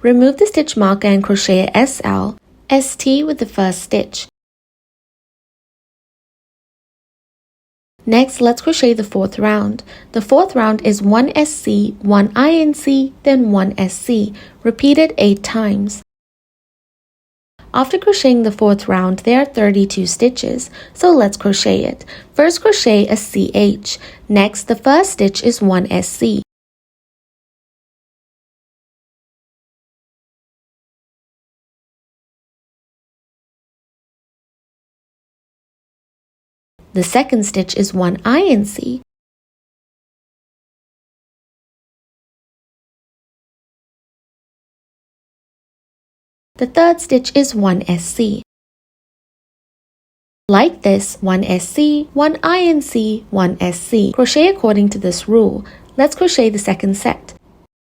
Remove the stitch marker and crochet a SL, ST with the first stitch. Next, let's crochet the fourth round. The fourth round is 1 SC, 1 INC, then 1 SC, repeated 8 times. After crocheting the fourth round, there are 32 stitches, so let's crochet it. First crochet a CH. Next, the first stitch is 1 SC. The second stitch is 1 INC. The third stitch is 1 SC. Like this, 1 SC, 1 INC, 1 SC. Crochet according to this rule. Let's crochet the second set.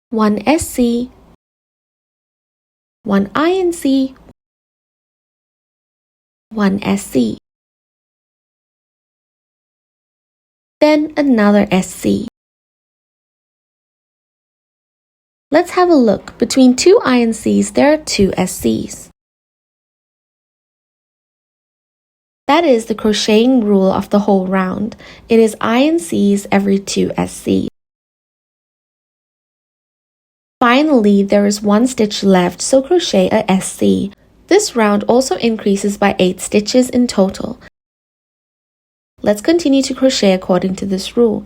1 SC, 1 INC, 1 SC. Then another SC. Let's have a look. Between 2 INCs, there are 2 SCs. That is the crocheting rule of the whole round. It is INCs every 2 SCs. Finally, there is 1 stitch left, so crochet a SC. This round also increases by 8 stitches in total. Let's continue to crochet according to this rule.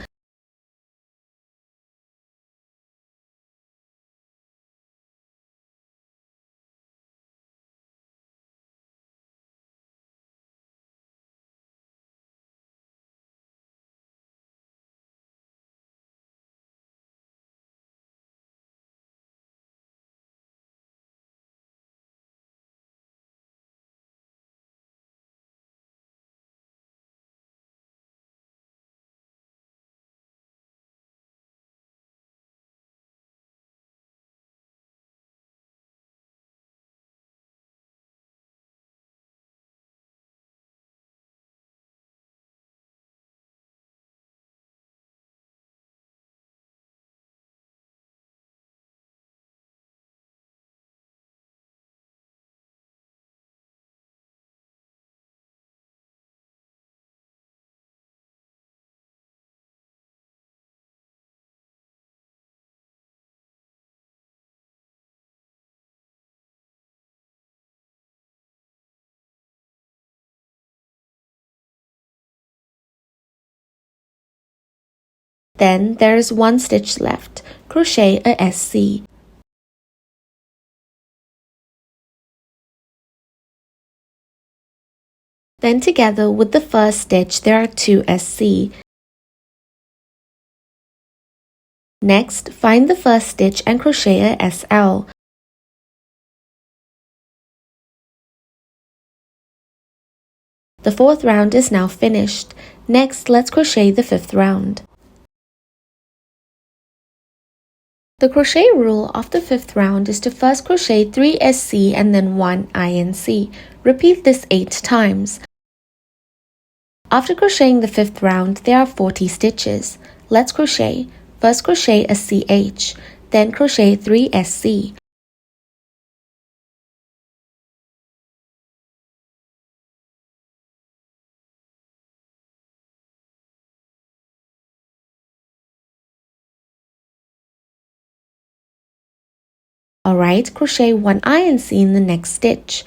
Then there is 1 stitch left. Crochet a SC. Then together with the first stitch, there are 2 SC. Next, find the first stitch and crochet a SL. The fourth round is now finished. Next, let's crochet the fifth round. The crochet rule of the fifth round is to first crochet 3 SC and then 1 INC. Repeat this 8 times. After crocheting the fifth round, there are 40 stitches. Let's crochet. First crochet a CH, then crochet 3 SC. Alright, crochet 1 INC in the next stitch.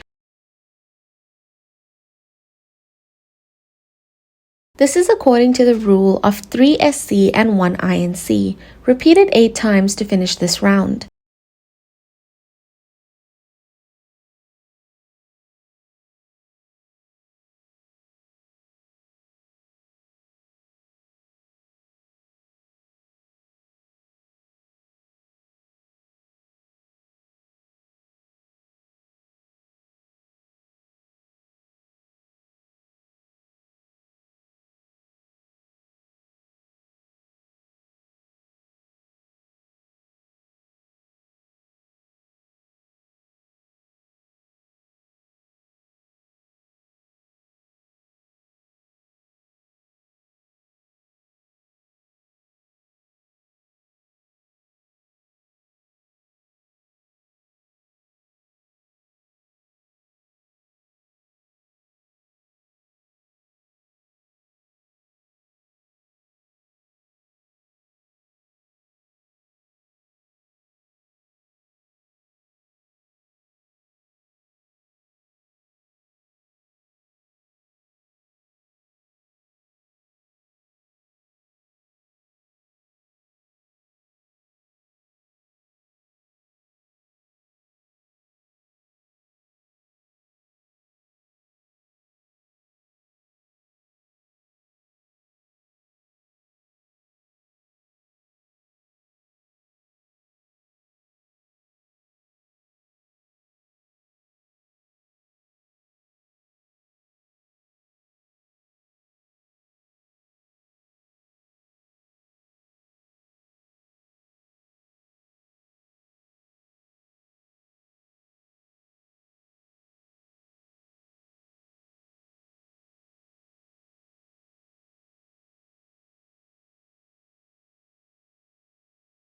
This is according to the rule of 3 SC and 1 INC. Repeat it 8 times to finish this round.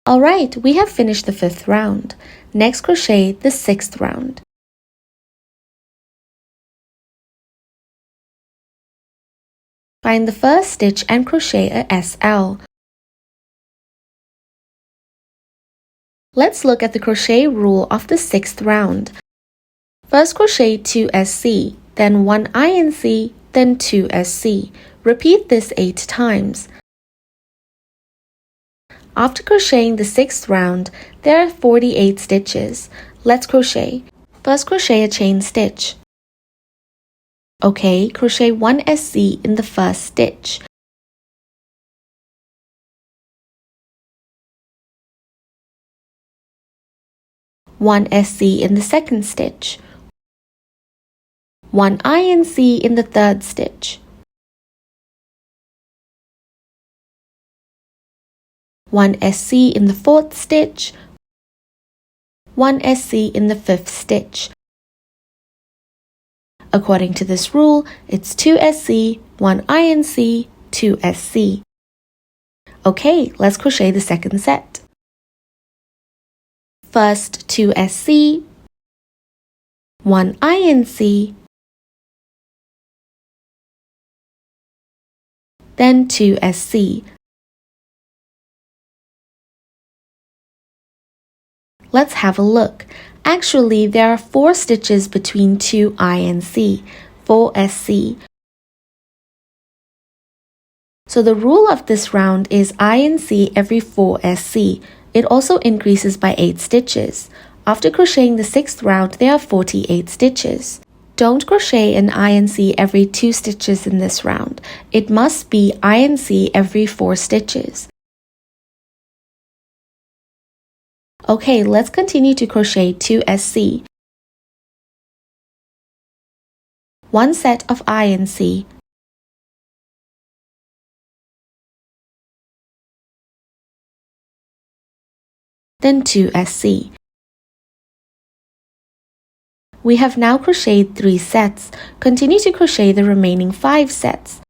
Alright, we have finished the 5th round. Next, crochet the 6th round. Find the first stitch and crochet a SL. Let's look at the crochet rule of the 6th round. First crochet 2 SC, then 1 INC, then 2 SC. Repeat this 8 times. After crocheting the 6th round, there are 48 stitches. Let's crochet. First crochet a chain stitch. Okay, crochet 1 SC in the first stitch. One SC in the second stitch. 1 INC in the third stitch. 1 SC in the fourth stitch. 1 SC in the fifth stitch. According to this rule, it's 2 SC, 1 INC, 2 SC. Okay, let's crochet the second set. First 2 SC, 1 INC, then 2 SC. Let's have a look. Actually, there are 4 stitches between 2 INC, 4 SC. So the rule of this round is INC every 4 SC. It also increases by 8 stitches. After crocheting the 6th round, there are 48 stitches. Don't crochet an INC every 2 stitches in this round. It must be INC every 4 stitches. Okay, let's continue to crochet 2 SC. 1 set of INC. Then 2 SC. We have now crocheted 3 sets. Continue to crochet the remaining 5 sets.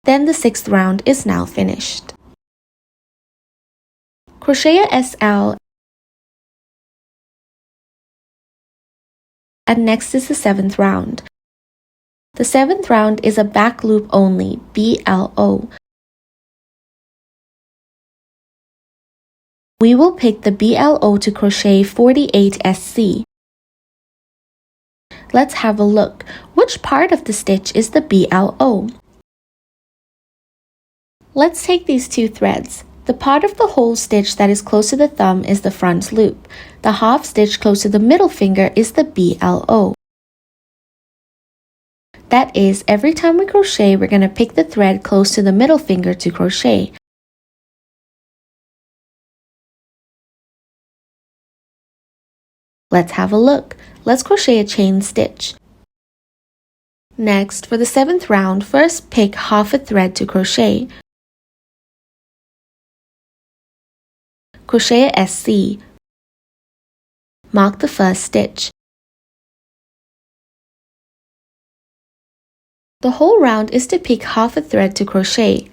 Then the 6th round is now finished. Crochet a SL, and next is the 7th round. The 7th round is a back loop only, BLO. We will pick the BLO to crochet 48 SC. Let's have a look. Which part of the stitch is the BLO? Let's take these 2 threads. The part of the whole stitch that is close to the thumb is the front loop. The half stitch close to the middle finger is the BLO. That is, every time we crochet, we're going to pick the thread close to the middle finger to crochet. Let's have a look. Let's crochet a chain stitch. Next, for the 7th round, first pick half a thread to crochet. Crochet a SC. Mark the first stitch. The whole round is to pick half a thread to crochet.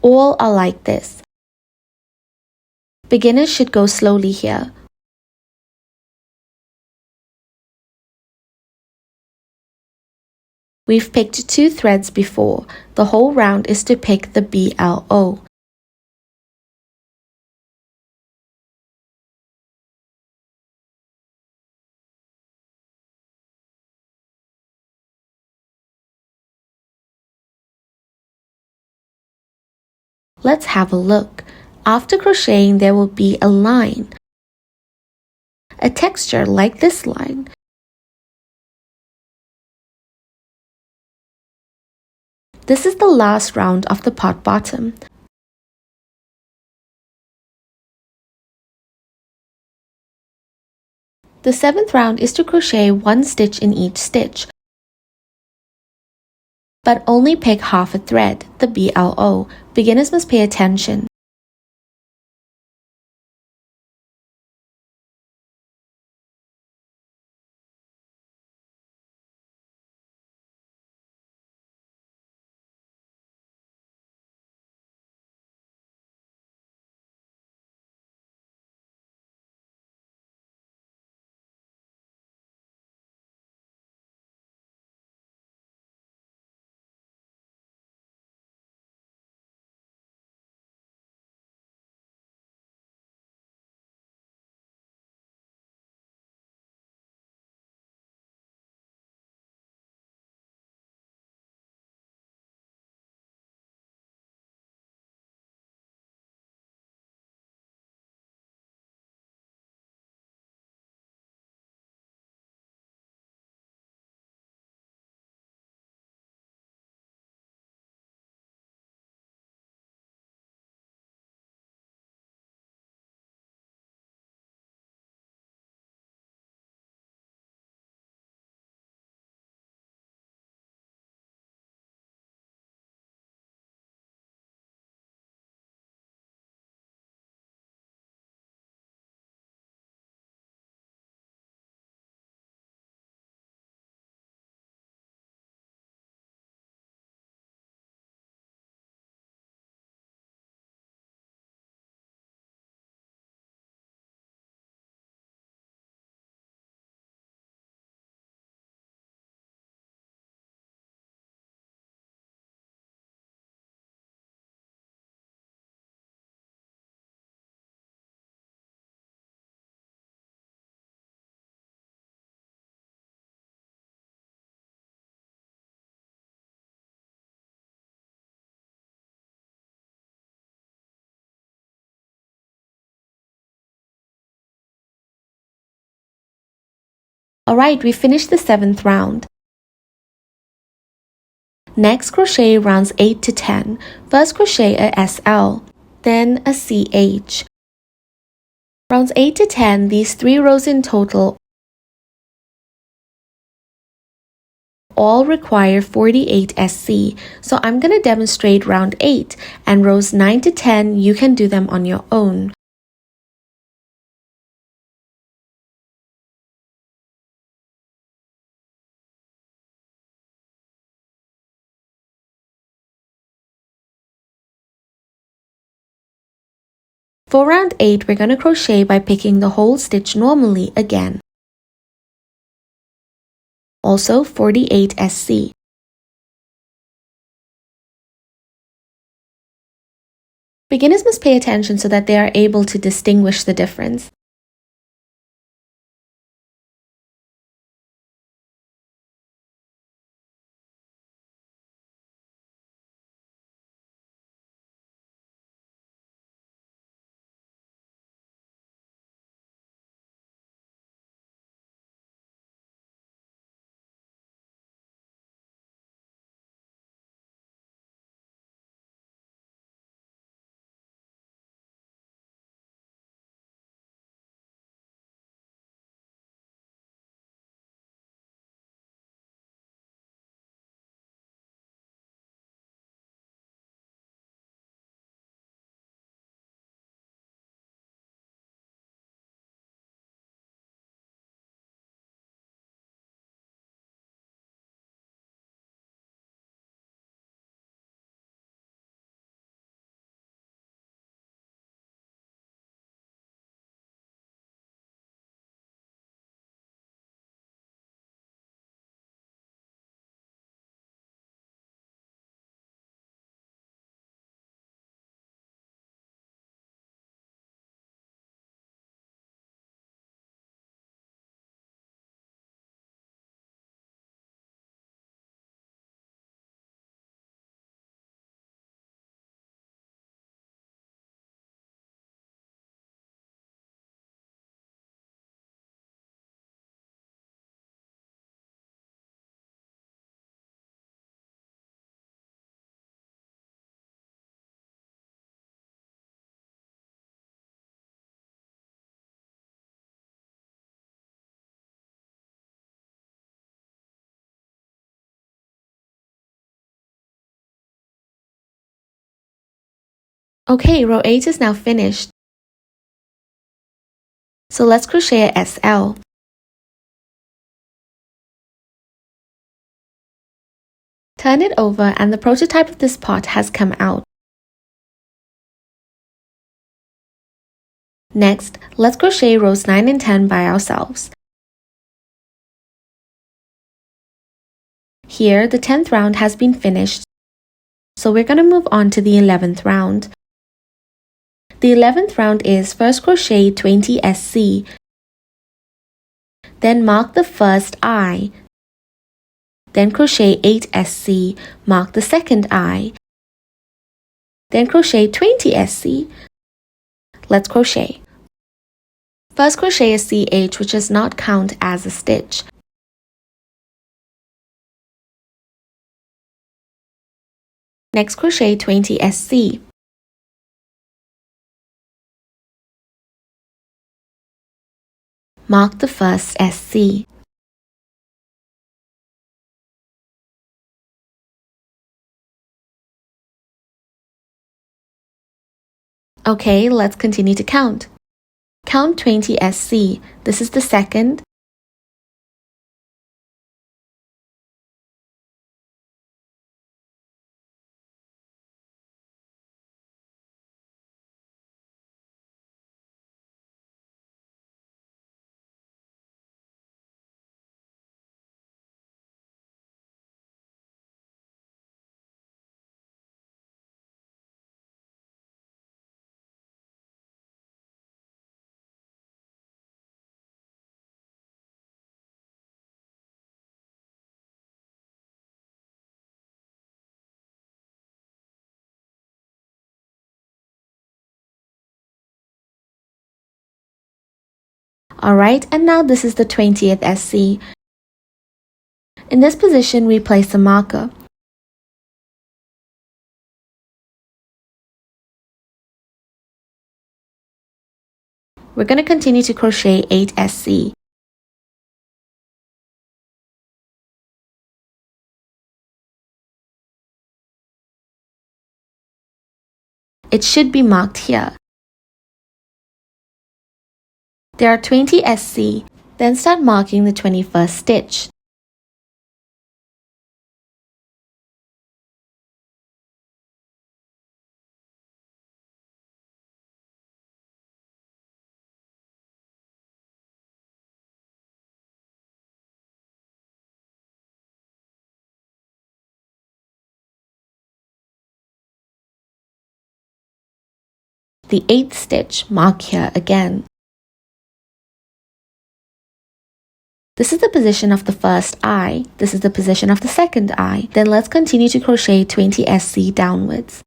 All are like this. Beginners should go slowly here. We've picked 2 threads before. The whole round is to pick the BLO. Let's have a look. After crocheting, there will be a line, a texture like this line. This is the last round of the pot bottom. The 7th round is to crochet 1 stitch in each stitch, but only pick half a thread, the BLO. Beginners must pay attention. Alright, we finished the 7th round. Next, crochet rounds 8 to 10. First crochet a SL, then a CH. Rounds 8 to 10, these 3 rows in total all require 48 SC. So I'm going to demonstrate round 8, and rows 9 to 10, you can do them on your own. For round 8, we're going to crochet by picking the whole stitch normally again. Also 48 SC. Beginners must pay attention so that they are able to distinguish the difference. Okay, row 8 is now finished. So let's crochet a SL. Turn it over and the prototype of this pot has come out. Next, let's crochet rows 9 and 10 by ourselves. Here, the 10th round has been finished, so we're going to move on to the 11th round. The 11th round is first crochet 20 SC, then mark the first eye, then crochet 8 SC, mark the second eye, then crochet 20 SC. Let's crochet. First crochet a CH, which does not count as a stitch. Next crochet 20 SC. Mark the first SC. Okay, let's continue to count. Count 20 SC. This is the second, alright, and now this is the 20th SC. In this position, we place a marker. We're going to continue to crochet 8 SC. It should be marked here. There are 20 SC, then start marking the 21st stitch. The 8th stitch, mark here again. This is the position of the first eye. This is the position of the second eye. Then let's continue to crochet 20 SC downwards.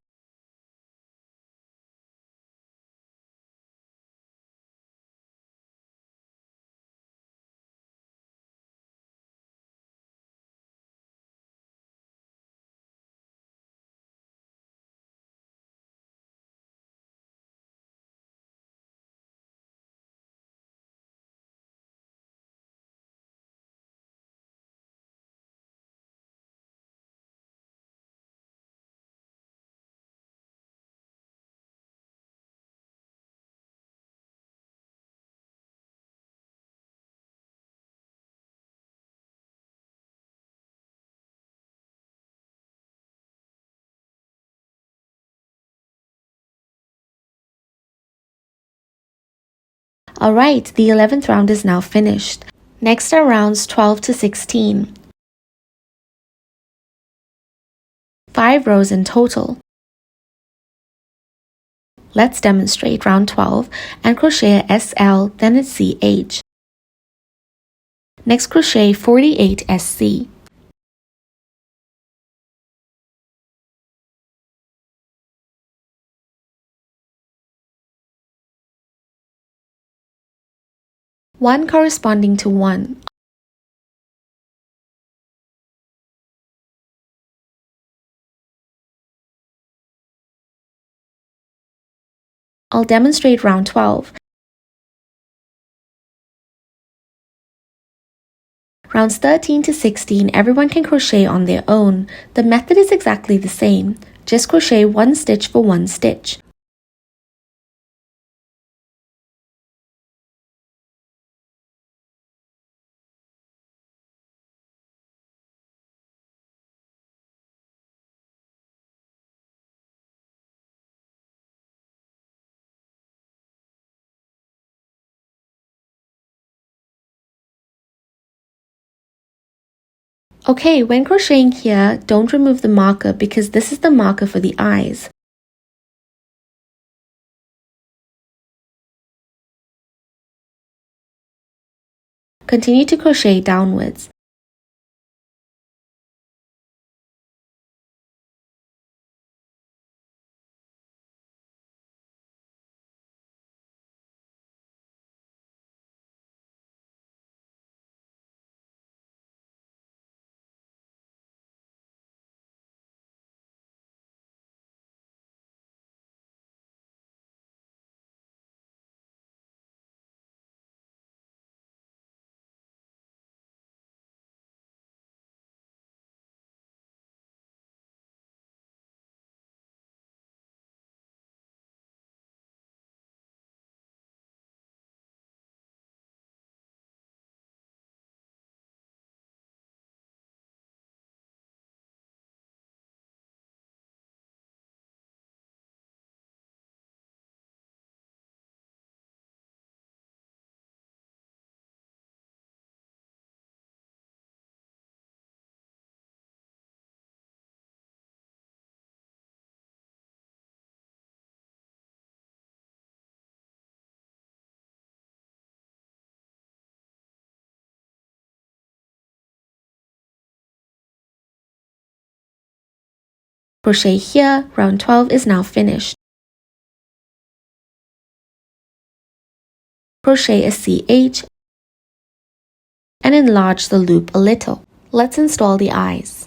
Alright, the 11th round is now finished. Next are rounds 12 to 16. 5 rows in total. Let's demonstrate round 12 and crochet a SL, then a CH. Next crochet 48 SC. One corresponding to 1. I'll demonstrate round 12. Rounds 13 to 16, everyone can crochet on their own. The method is exactly the same. Just crochet 1 stitch for 1 stitch. Okay, when crocheting here, don't remove the marker because this is the marker for the eyes. Continue to crochet downwards. Crochet here, round 12 is now finished. Crochet a CH and enlarge the loop a little. Let's install the eyes.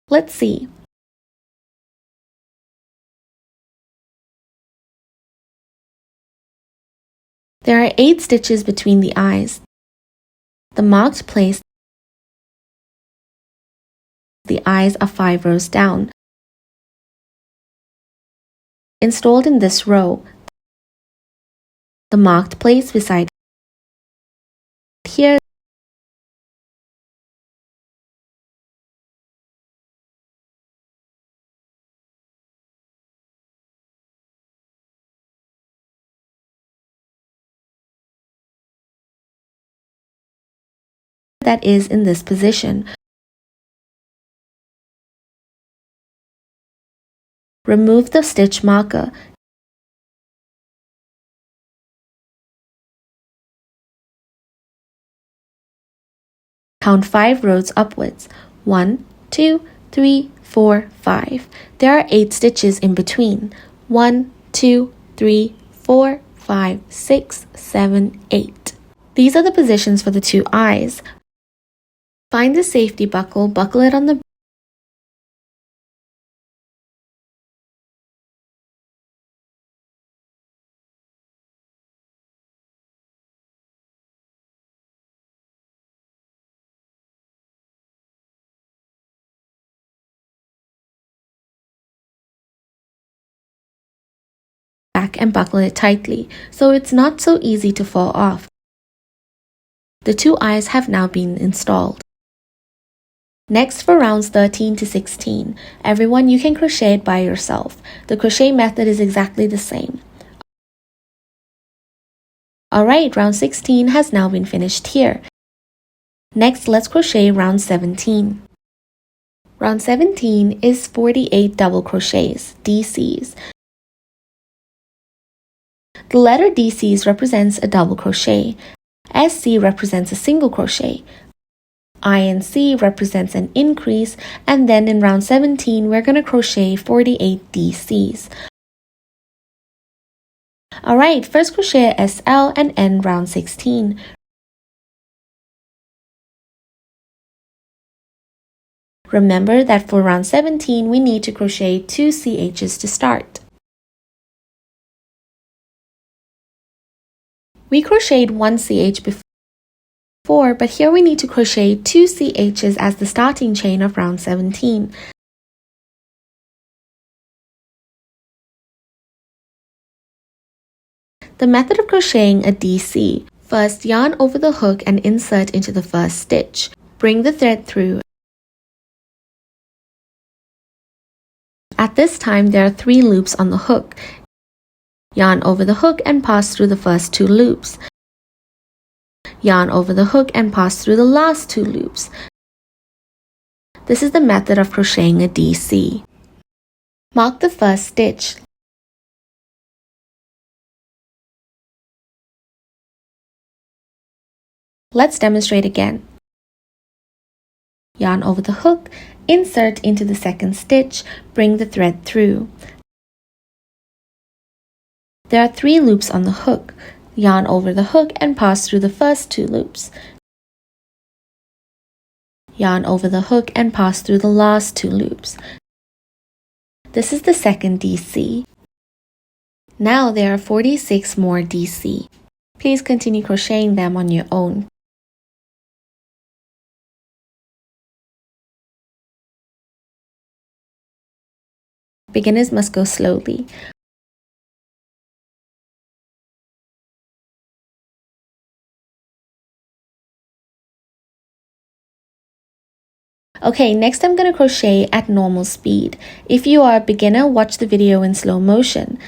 Let's see. There are 8 stitches between the eyes. The marked place, the eyes are 5 rows down. Installed in this row, the marked place beside here, that is in this position. Remove the stitch marker. Count 5 rows upwards. 1, 2, 3, 4, 5. There are 8 stitches in between. 1, 2, 3, 4, 5, 6, 7, 8. These are the positions for the 2 eyes. Find the safety buckle, buckle it on the back and buckle it tightly, so it's not so easy to fall off. The 2 eyes have now been installed. Next, for rounds 13 to 16, everyone, you can crochet it by yourself. The crochet method is exactly the same. Alright, round 16 has now been finished here. Next, let's crochet round 17. Round 17 is 48 double crochets, DCs. The letter DCs represents a double crochet. SC represents a single crochet. INC represents an increase, and then in round 17 we're going to crochet 48 DCs. Alright, first crochet SL and end round 16. Remember that for round 17 we need to crochet 2 CHs to start. We crocheted 1 CH before, but here we need to crochet 2 CHs as the starting chain of round 17. The method of crocheting a DC. First, yarn over the hook and insert into the first stitch. Bring the thread through. At this time, there are 3 loops on the hook. Yarn over the hook and pass through the first 2 loops. Yarn over the hook and pass through the last 2 loops. This is the method of crocheting a DC. Mark the first stitch. Let's demonstrate again. Yarn over the hook, insert into the second stitch, bring the thread through. There are 3 loops on the hook. Yarn over the hook and pass through the first 2 loops. Yarn over the hook and pass through the last 2 loops. This is the second DC. Now there are 46 more DC. Please continue crocheting them on your own. Beginners must go slowly. Okay, next I'm going to crochet at normal speed. If you are a beginner, watch the video in slow motion.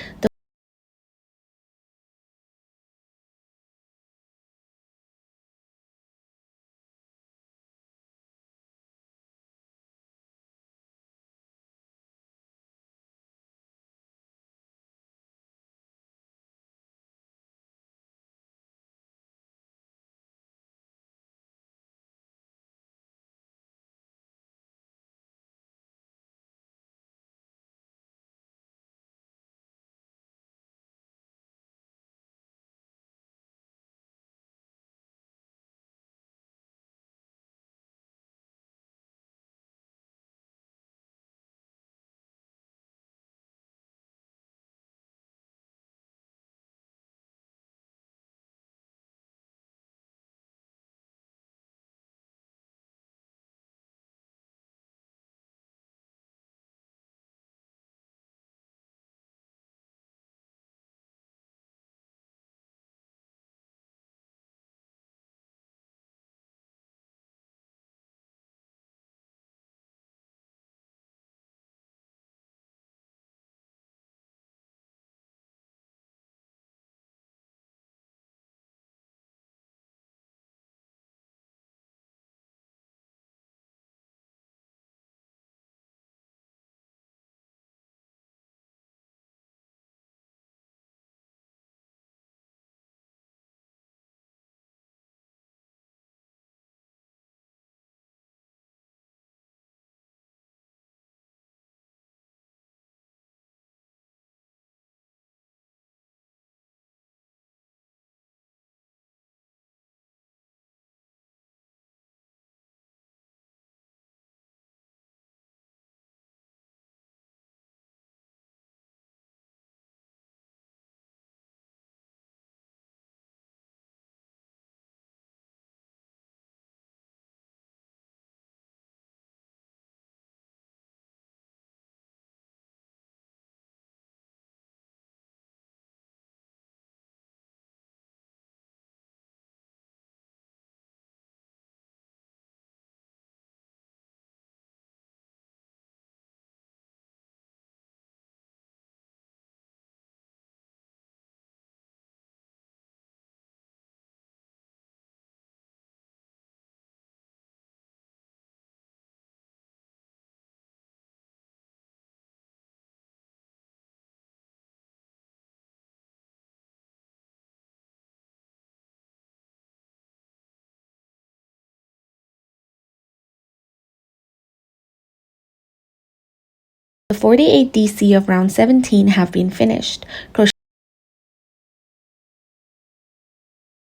The 48 DC of round 17 have been finished. Crochet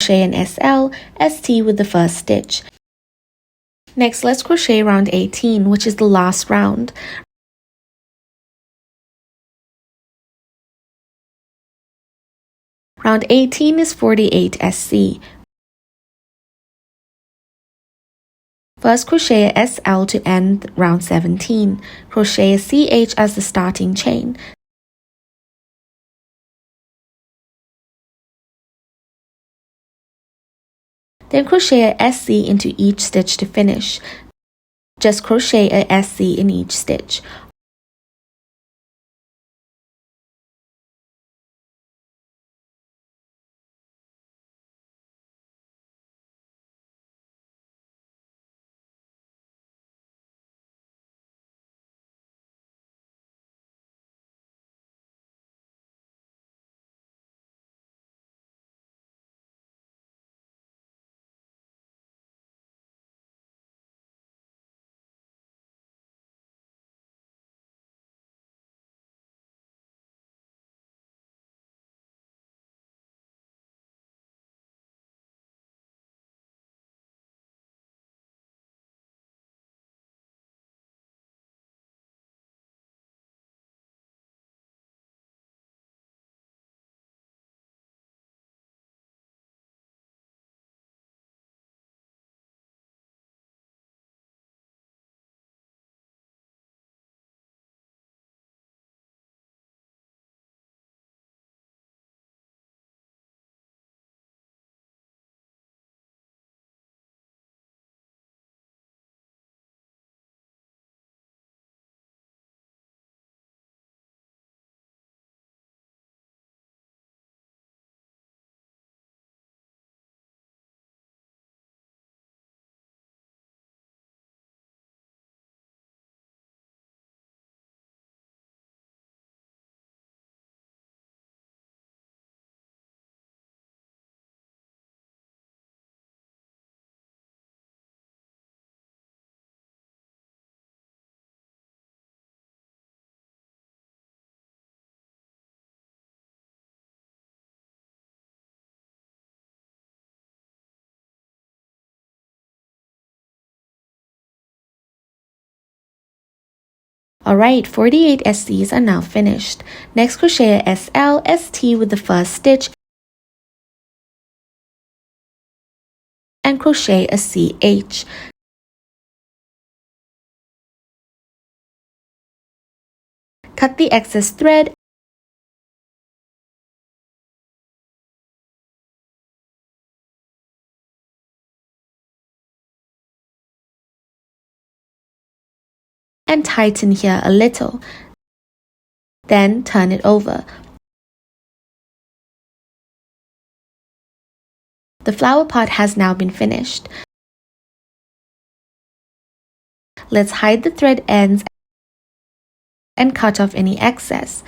an SL, ST with the first stitch. Next, let's crochet round 18, which is the last round. Round 18 is 48 SC. First, crochet a SL to end round 17. Crochet a CH as the starting chain. Then crochet a SC into each stitch to finish. Just crochet a SC in each stitch. Alright, 48 SCs are now finished. Next crochet a SL, ST with the first stitch and crochet a CH. Cut the excess thread and tighten here a little. Then turn it over. The flower pot has now been finished. Let's hide the thread ends and cut off any excess.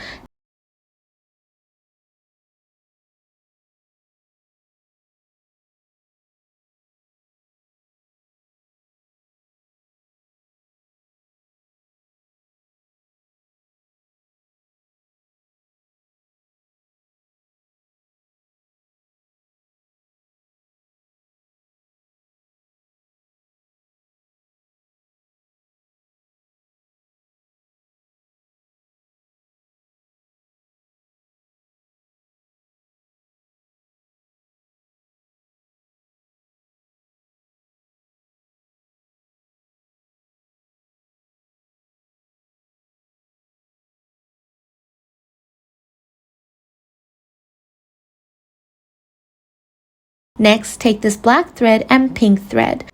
Next, take this black thread and pink thread.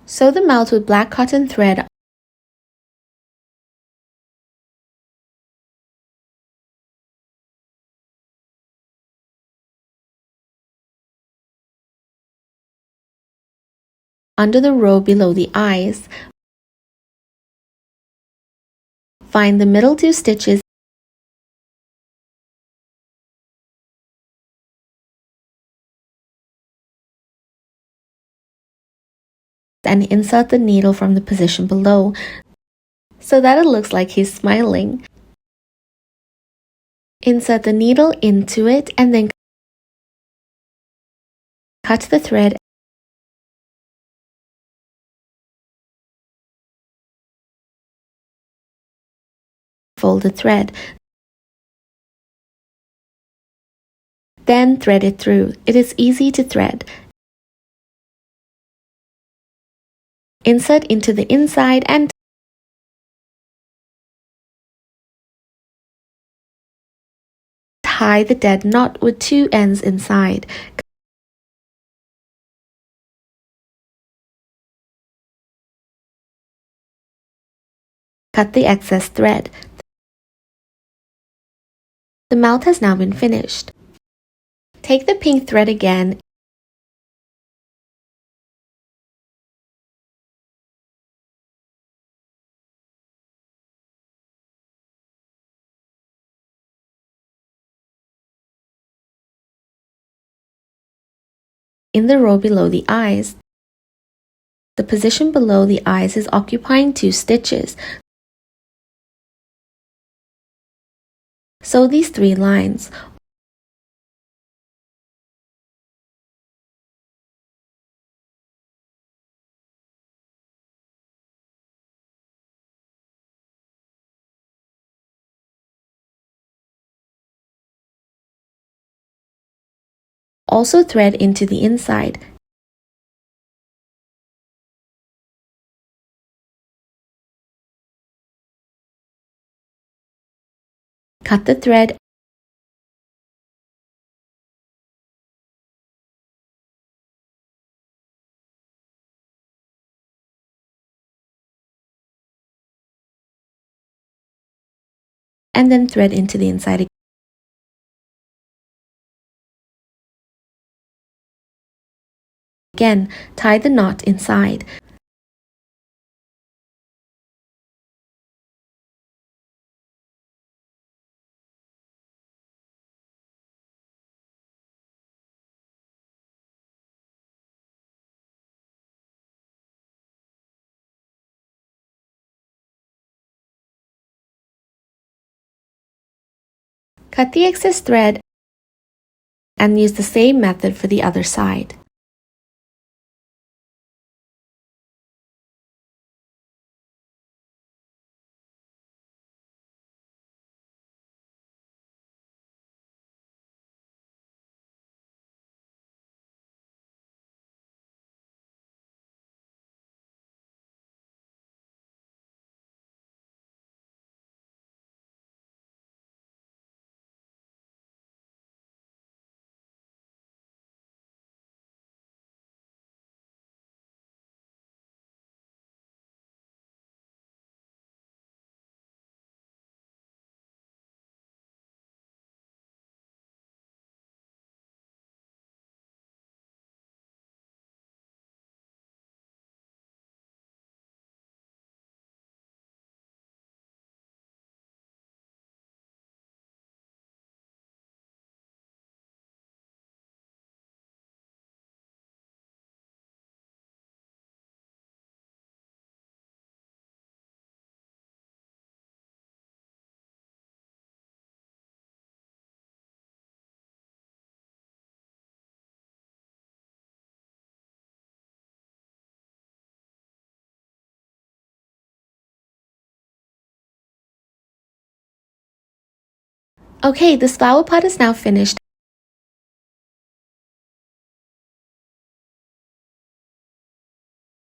Sew the mouth with black cotton thread under the row below the eyes. Find the middle 2 stitches and insert the needle from the position below so that it looks like he's smiling. Insert the needle into it and then cut the thread . Fold the thread. Then thread it through. It is easy to thread. Insert into the inside and tie the dead knot with 2 ends inside. Cut the excess thread. The mouth has now been finished. Take the pink thread again in the row below the eyes. The position below the eyes is occupying 2 stitches. Sew these 3 lines. Also thread into the inside. Cut the thread and then thread into the inside. Again, tie the knot inside. Cut the excess thread and use the same method for the other side. Okay, this flower pot is now finished.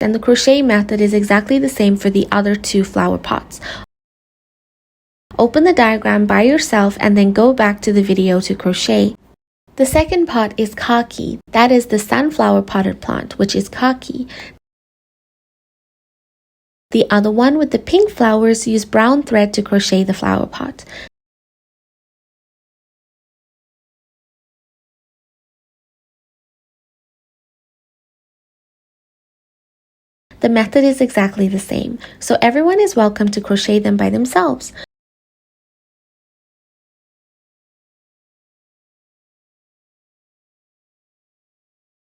And the crochet method is exactly the same for the other 2 flower pots. Open the diagram by yourself and then go back to the video to crochet. The second pot is khaki, that is the sunflower potted plant, which is khaki. The other one with the pink flowers, use brown thread to crochet the flower pot. The method is exactly the same, so everyone is welcome to crochet them by themselves.